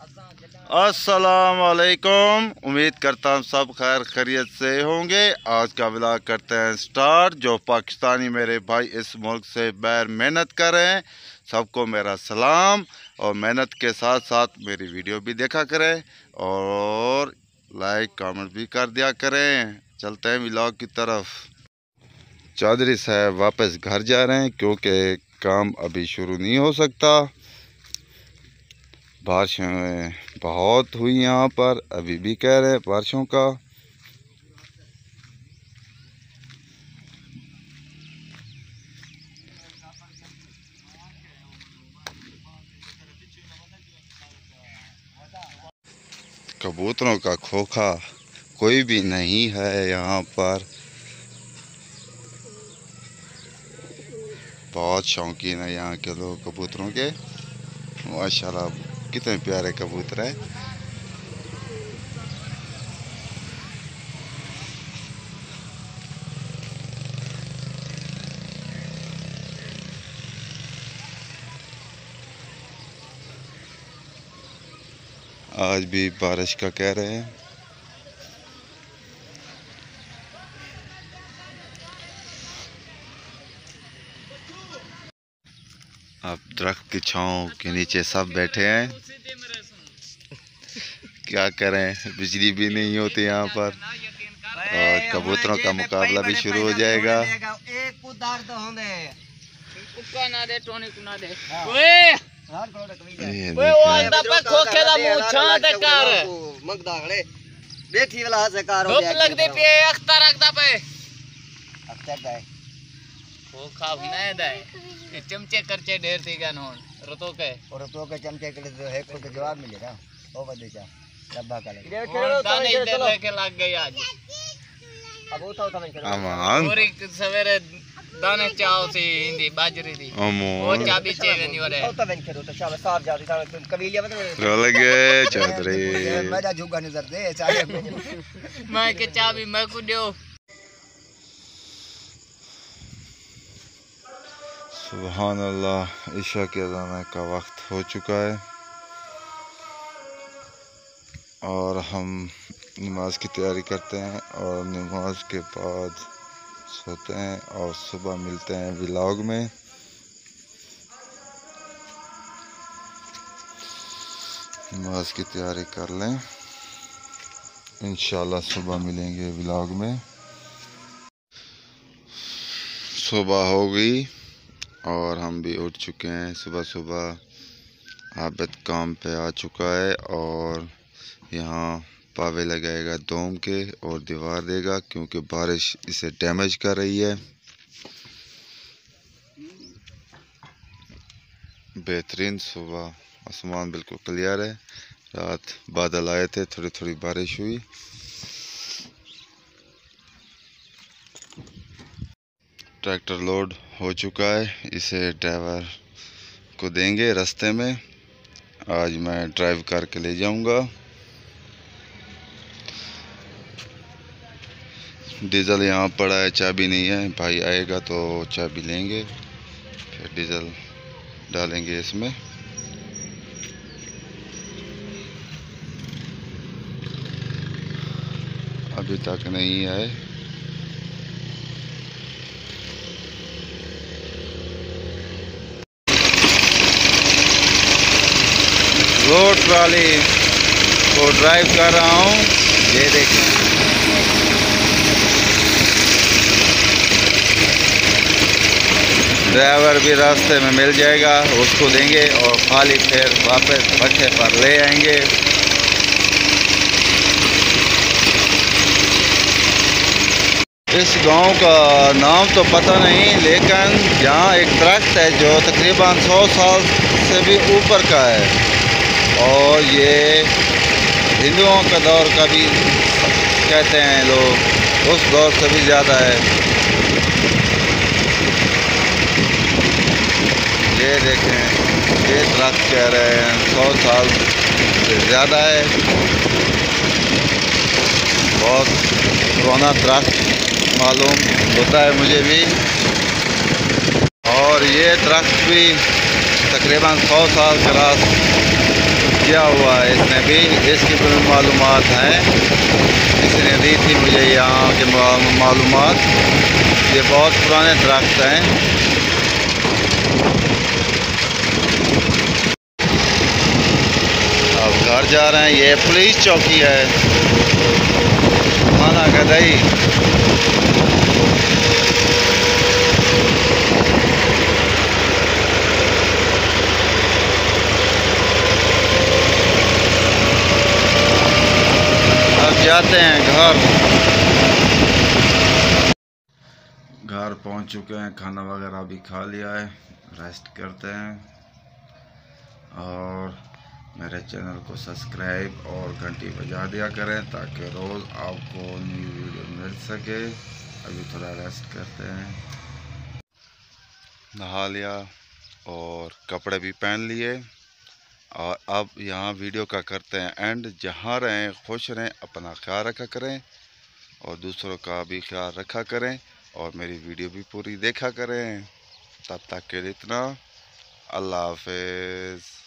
अस्सलाम वालेकुम। उम्मीद करता हूँ सब खैर खैरियत से होंगे। आज का व्लॉग करते हैं स्टार्ट। जो पाकिस्तानी मेरे भाई इस मुल्क से बाहर मेहनत कर रहे हैं, सबको मेरा सलाम। और मेहनत के साथ साथ मेरी वीडियो भी देखा करें और लाइक कमेंट भी कर दिया करें। चलते हैं व्लॉग की तरफ। चौधरी साहब वापस घर जा रहे हैं क्योंकि काम अभी शुरू नहीं हो सकता। बारिशें बहुत हुई यहाँ पर, अभी भी कह रहे हैं बारिशों का। कबूतरों का खोखा कोई भी नहीं है यहाँ पर। बहुत शौकीन है यहाँ के लोग कबूतरों के। माशाल्लाह कितने प्यारे कबूतर हैं। आज भी बारिश का कह रहे हैं। अब दरख्त की छांव के नीचे सब बैठे हैं। क्या करें, बिजली भी नहीं होती यहाँ पर और कबूतरों का मुकाबला भी शुरू हो जाएगा। चमचे खर्चे ढेर थी गन होन रतो के चमचे के है को जवाब मिलेगा ओ बदे जा डब्बा का लगे दाने इधर लेके लग गई आज। अब उठाओ अमान पूरी सवेरे दाने चाव से हिंदी बाजरी दी वो चाबी चेवे नहीं वाले तो बन करो तो शाम साफ जाती था कबीलिया बता लगे चौधरी मेरा जुगा नजर दे चाहे मैं के चाबी मैं को दो। सुभान अल्लाह, ईशा के अज़ान का वक्त हो चुका है और हम नमाज की तैयारी करते हैं और नमाज के बाद सोते हैं और सुबह मिलते हैं व्लॉग में। नमाज की तैयारी कर लें, इंशाल्लाह सुबह मिलेंगे व्लॉग में। सुबह हो गई और हम भी उठ चुके हैं। सुबह सुबह आबिद काम पे आ चुका है और यहाँ पावे लगाएगा दोम के और दीवार देगा क्योंकि बारिश इसे डैमेज कर रही है। बेहतरीन सुबह, आसमान बिल्कुल क्लियर है। रात बादल आए थे, थोड़ी थोड़ी बारिश हुई। ट्रैक्टर लोड हो चुका है, इसे ड्राइवर को देंगे रास्ते में। आज मैं ड्राइव करके ले जाऊंगा। डीज़ल यहाँ पड़ा है, चाबी नहीं है। भाई आएगा तो चाबी लेंगे, फिर डीज़ल डालेंगे इसमें। अभी तक नहीं आए। रोड ट्रॉली को ड्राइव कर रहा हूँ, ये देखें। ड्राइवर भी रास्ते में मिल जाएगा, उसको देंगे और खाली फिर वापस भट्ठे पर ले आएंगे। इस गांव का नाम तो पता नहीं, लेकिन यहाँ एक दरख्त है जो तकरीबन 100 साल से भी ऊपर का है और ये हिंदुओं का दौर का भी कहते हैं लोग, उस दौर से भी ज़्यादा है। ये देखें, ये दरख्त कह रहे हैं 100 साल से ज़्यादा है। बहुत पुराना दरख्त मालूम होता है मुझे भी। और ये दरख्त भी तकरीबन 100 साल के किया हुआ है इसने भी, इसकी भी मालूमात हैं। इसने दी थी मुझे यहाँ के मालूमात। ये बहुत पुराने दरख्त हैं। अब घर जा रहे हैं। ये पुलिस चौकी है थाना गदई। जाते हैं घर पहुंच चुके हैं। खाना वगैरह भी खा लिया है। रेस्ट करते हैं और मेरे चैनल को सब्सक्राइब और घंटी बजा दिया करें ताकि रोज़ आपको न्यू वीडियो मिल सके। अभी थोड़ा रेस्ट करते हैं। नहा लिया और कपड़े भी पहन लिए और अब यहाँ वीडियो का करते हैं एंड। जहाँ रहें खुश रहें, अपना ख्याल रखा करें और दूसरों का भी ख्याल रखा करें और मेरी वीडियो भी पूरी देखा करें। तब तक के लिए इतना, अल्लाह हाफिज़।